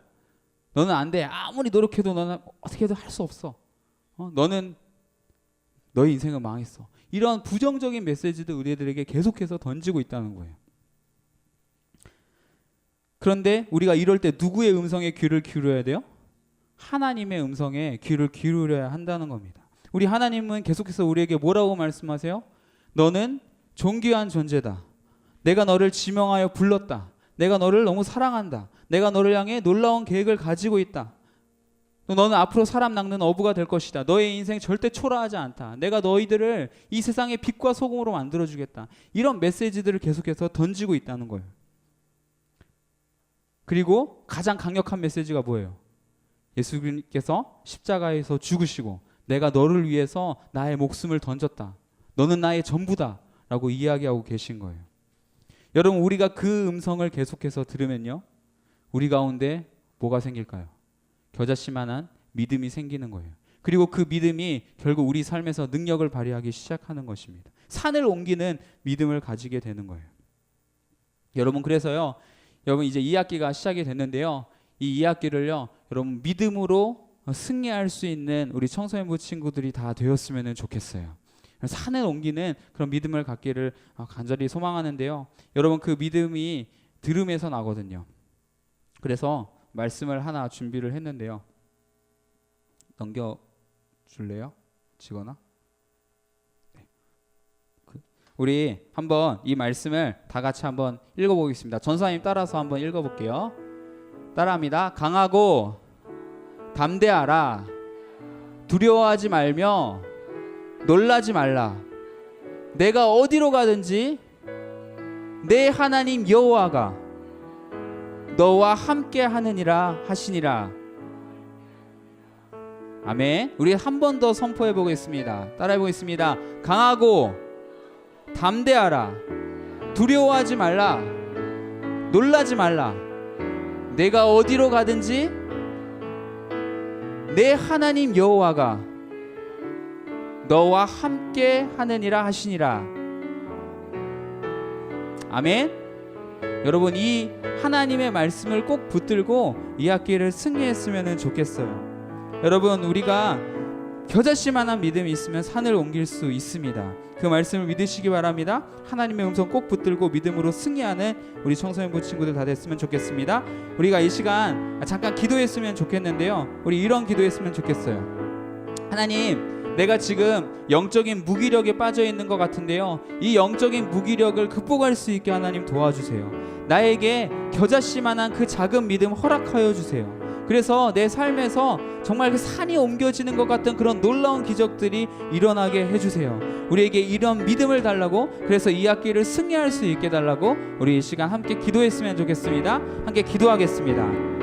너는 안 돼. 아무리 노력해도 너는 어떻게 해도 할 수 없어. 너는 너의 인생은 망했어. 이런 부정적인 메시지도 우리들에게 계속해서 던지고 있다는 거예요. 그런데 우리가 이럴 때 누구의 음성에 귀를 기울여야 돼요? 하나님의 음성에 귀를 기울여야 한다는 겁니다. 우리 하나님은 계속해서 우리에게 뭐라고 말씀하세요? 너는 존귀한 존재다. 내가 너를 지명하여 불렀다. 내가 너를 너무 사랑한다. 내가 너를 향해 놀라운 계획을 가지고 있다. 너는 앞으로 사람 낚는 어부가 될 것이다. 너의 인생 절대 초라하지 않다. 내가 너희들을 이 세상의 빛과 소금으로 만들어주겠다. 이런 메시지들을 계속해서 던지고 있다는 거예요. 그리고 가장 강력한 메시지가 뭐예요? 예수님께서 십자가에서 죽으시고 내가 너를 위해서 나의 목숨을 던졌다. 너는 나의 전부다. 라고 이야기하고 계신 거예요. 여러분, 우리가 그 음성을 계속해서 들으면요, 우리 가운데 뭐가 생길까요? 겨자씨만한 믿음이 생기는 거예요. 그리고 그 믿음이 결국 우리 삶에서 능력을 발휘하기 시작하는 것입니다. 산을 옮기는 믿음을 가지게 되는 거예요. 여러분, 그래서요, 여러분 이제 2학기가 시작이 됐는데요, 이 2학기를요 여러분 믿음으로 승리할 수 있는 우리 청소년부 친구들이 다 되었으면 좋겠어요. 산을 옮기는 그런 믿음을 갖기를 간절히 소망하는데요. 여러분, 그 믿음이 들음에서 나거든요. 그래서 말씀을 하나 준비를 했는데요. 넘겨줄래요? 지거나? 우리 한번 이 말씀을 다 같이 한번 읽어보겠습니다. 전사님 따라서 한번 읽어볼게요. 따라합니다. 강하고 담대하라. 두려워하지 말며 놀라지 말라. 내가 어디로 가든지 내 하나님 여호와가 너와 함께 하느니라 하시니라. 아멘. 우리 한 번 더 선포해 보겠습니다. 따라해 보겠습니다. 강하고 담대하라. 두려워하지 말라. 놀라지 말라. 내가 어디로 가든지 내 하나님 여호와가 너와 함께 하느니라 하시니라. 아멘. 여러분, 이 하나님의 말씀을 꼭 붙들고 이 학기를 승리했으면 좋겠어요. 여러분, 우리가 겨자씨만한 믿음이 있으면 산을 옮길 수 있습니다. 그 말씀을 믿으시기 바랍니다. 하나님의 음성 꼭 붙들고 믿음으로 승리하는 우리 청소년부 친구들 다 됐으면 좋겠습니다. 우리가 이 시간 잠깐 기도했으면 좋겠는데요. 우리 이런 기도했으면 좋겠어요. 하나님, 내가 지금 영적인 무기력에 빠져 있는 것 같은데요. 이 영적인 무기력을 극복할 수 있게 하나님 도와주세요. 나에게 겨자씨만한 그 작은 믿음 허락하여 주세요. 그래서 내 삶에서 정말 그 산이 옮겨지는 것 같은 그런 놀라운 기적들이 일어나게 해주세요. 우리에게 이런 믿음을 달라고, 그래서 이 학기를 승리할 수 있게 달라고 우리 이 시간 함께 기도했으면 좋겠습니다. 함께 기도하겠습니다.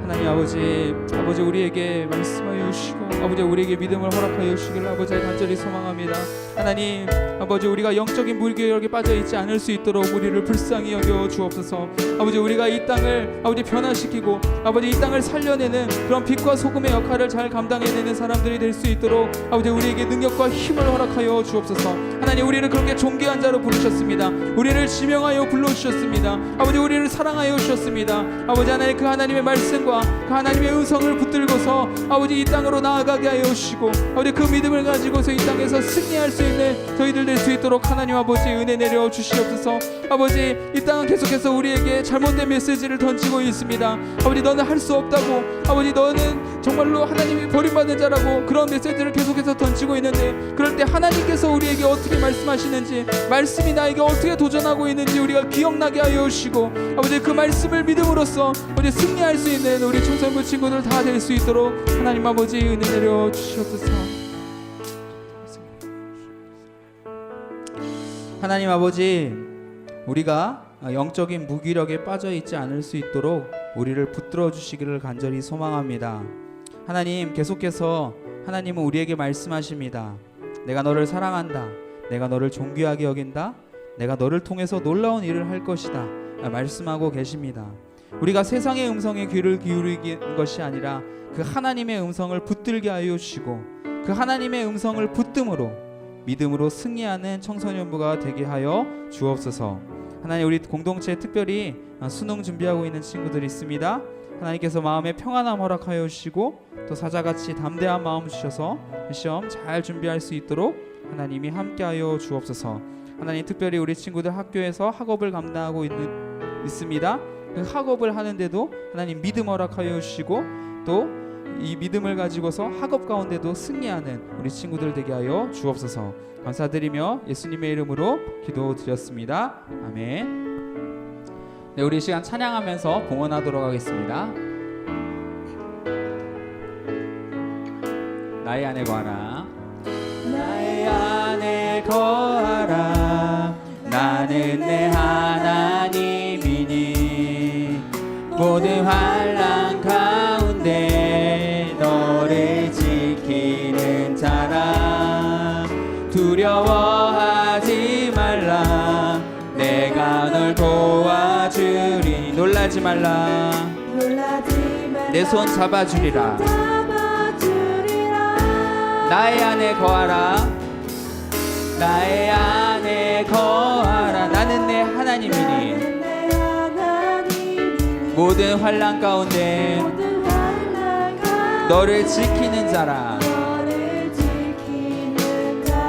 하나님 아버지 우리에게 말씀하여 주시고 아버지 우리에게 믿음을 허락하여 주시길 아버지 간절히 소망합니다. 하나님 아버지, 우리가 영적인 무기력에 빠져 있지 않을 수 있도록 우리를 불쌍히 여겨 주옵소서. 아버지, 우리가 이 땅을 아버지 변화시키고 아버지 이 땅을 살려내는 그런 빛과 소금의 역할을 잘 감당해내는 사람들이 될 수 있도록 아버지 우리에게 능력과 힘을 허락하여 주옵소서. 하나님, 우리를 그렇게 존귀한 자로 부르셨습니다. 우리를 지명하여 불러주셨습니다. 아버지, 우리를 사랑하여 주셨습니다. 아버지 하나님, 그 하나님의 말씀과 그 하나님의 음성을 붙들고서 아버지 이 땅으로 나아가게 하여 주시고 아버지 그 믿음을 가지고서 이 땅에서 승리할 수 있는 저희들 될 수 있도록 하나님 아버지 은혜 내려 주시옵소서. 아버지, 이 땅은 계속해서 우리에게 잘못된 메시지를 던지고 있습니다. 아버지, 너는 할 수 없다고, 아버지 너는 정말로 하나님이 버림받은 자라고 그런 메시지를 계속해서 던지고 있는데, 그럴 때 하나님께서 우리에게 어떻게 말씀하시는지, 말씀이 나에게 어떻게 도전하고 있는지 우리가 기억나게 하여 주시고 아버지 그 말씀을 믿음으로써 아버지 승리할 수 있는 우리 청소년부 친구들 다 될 수 있도록 하나님 아버지 은혜 내려 주시옵소서. 하나님 아버지, 우리가 영적인 무기력에 빠져 있지 않을 수 있도록 우리를 붙들어 주시기를 간절히 소망합니다. 하나님, 계속해서 하나님은 우리에게 말씀하십니다. 내가 너를 사랑한다. 내가 너를 존귀하게 여긴다. 내가 너를 통해서 놀라운 일을 할 것이다. 말씀하고 계십니다. 우리가 세상의 음성에 귀를 기울이는 것이 아니라 그 하나님의 음성을 붙들게 하여 주시고 그 하나님의 음성을 붙듦으로 믿음으로 승리하는 청소년부가 되게 하여 주옵소서. 하나님, 우리 공동체에 특별히 수능 준비하고 있는 친구들이 있습니다. 하나님께서 마음에 평안함 허락하여 주시고 또 사자같이 담대한 마음 주셔서 시험 잘 준비할 수 있도록 하나님이 함께하여 주옵소서. 하나님, 특별히 우리 친구들 학교에서 학업을 감당하고 있습니다. 그 학업을 하는데도 하나님 믿음 허락하여 주시고 또 이 믿음을 가지고서 학업 가운데도 승리하는 우리 친구들 되게 하여 주옵소서. 감사드리며 예수님의 이름으로 기도드렸습니다. 아멘. 네, 우리 이 시간 찬양하면서 봉헌하도록 하겠습니다. 나의 안에 거하라. 나의 안에 거하라. 나는 내 하나님이니 모든 환난 가운데 너를 지키는 자라. 두려워하지 말라. 내가 널 도와주리니 놀라지 말라. 내 손 잡아주리라. 나의 안에 거하라. 나의 안에 거하라. 나는 내 하나님이니 모든 환난 가운데 너를 지키는 자라.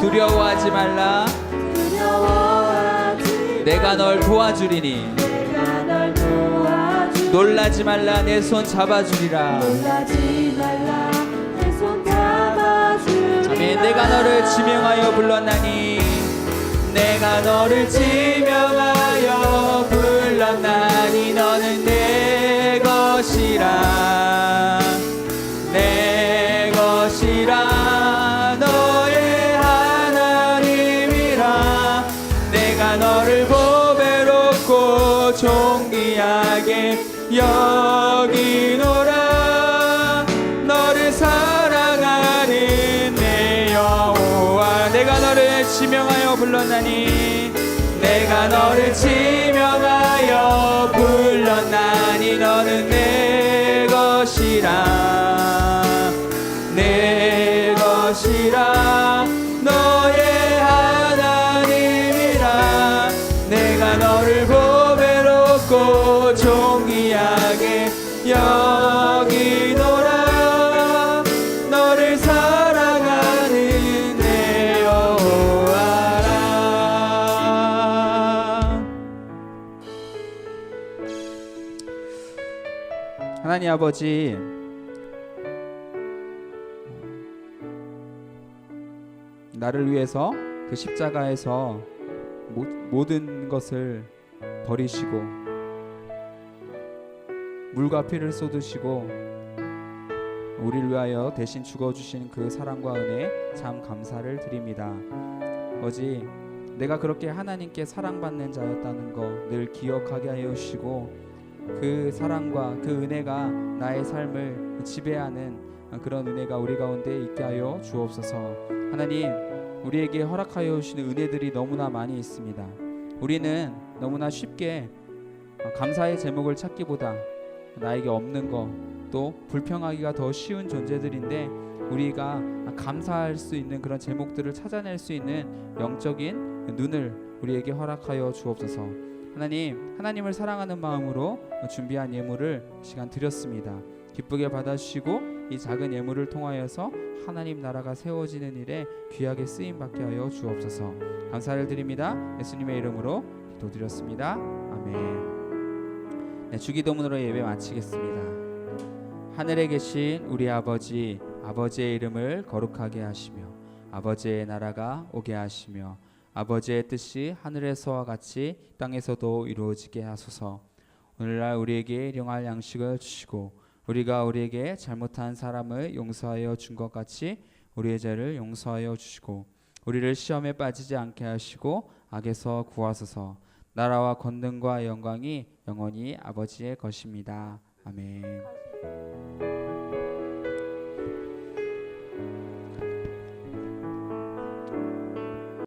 두려워하지 말라. 두려워하지 내가 널 도와주리니. 내가 널 도와주리 놀라지 말라. 내 손 잡아주리라. 놀라지 말라 내 손 잡아주리 아멘. 내가 너를 지명하여 불렀나니. 내가 너를 지명하여 불렀나니. 너는 내 것이라. 내 것이라. 너의 하나님이라. 내가 너를 보배롭고 존귀하게 여기노라. 너를 사랑하는 내 여호와. 내가 너를 지명하여 불렀나니. 내가 너를 지명하여 불렀나니. 너는 내 것이라. 내 것이라. 너의 하나님이라. 내가 너를 보배롭고 존귀하게 여기노라. 너를 사랑하는 내 여호와라. 하나님 아버지, 나를 위해서 그 십자가에서 모든 것을 버리시고 물과 피를 쏟으시고 우리를 위하여 대신 죽어주신 그 사랑과 은혜 참 감사를 드립니다. 아버지, 내가 그렇게 하나님께 사랑받는 자였다는 거 늘 기억하게 하여 주시고 그 사랑과 그 은혜가 나의 삶을 지배하는 그런 은혜가 우리 가운데 있게 하여 주옵소서. 하나님, 우리에게 허락하여 주시는 은혜들이 너무나 많이 있습니다. 우리는 너무나 쉽게 감사의 제목을 찾기보다 나에게 없는 것, 또 불평하기가 더 쉬운 존재들인데 우리가 감사할 수 있는 그런 제목들을 찾아낼 수 있는 영적인 눈을 우리에게 허락하여 주옵소서. 하나님, 하나님을 사랑하는 마음으로 준비한 예물을 시간 드렸습니다. 기쁘게 받아주시고 이 작은 예물을 통하여서 하나님 나라가 세워지는 일에 귀하게 쓰임받게 하여 주옵소서. 감사를 드립니다. 예수님의 이름으로 기도드렸습니다. 아멘. 네, 주기도문으로 예배 마치겠습니다. 하늘에 계신 우리 아버지, 아버지의 이름을 거룩하게 하시며 아버지의 나라가 오게 하시며 아버지의 뜻이 하늘에서와 같이 땅에서도 이루어지게 하소서. 오늘날 우리에게 일용할 양식을 주시고 우리가 우리에게 잘못한 사람을 용서하여 준 것 같이 우리의 죄를 용서하여 주시고 우리를 시험에 빠지지 않게 하시고 악에서 구하소서. 나라와 권능과 영광이 영원히 아버지의 것입니다. 아멘.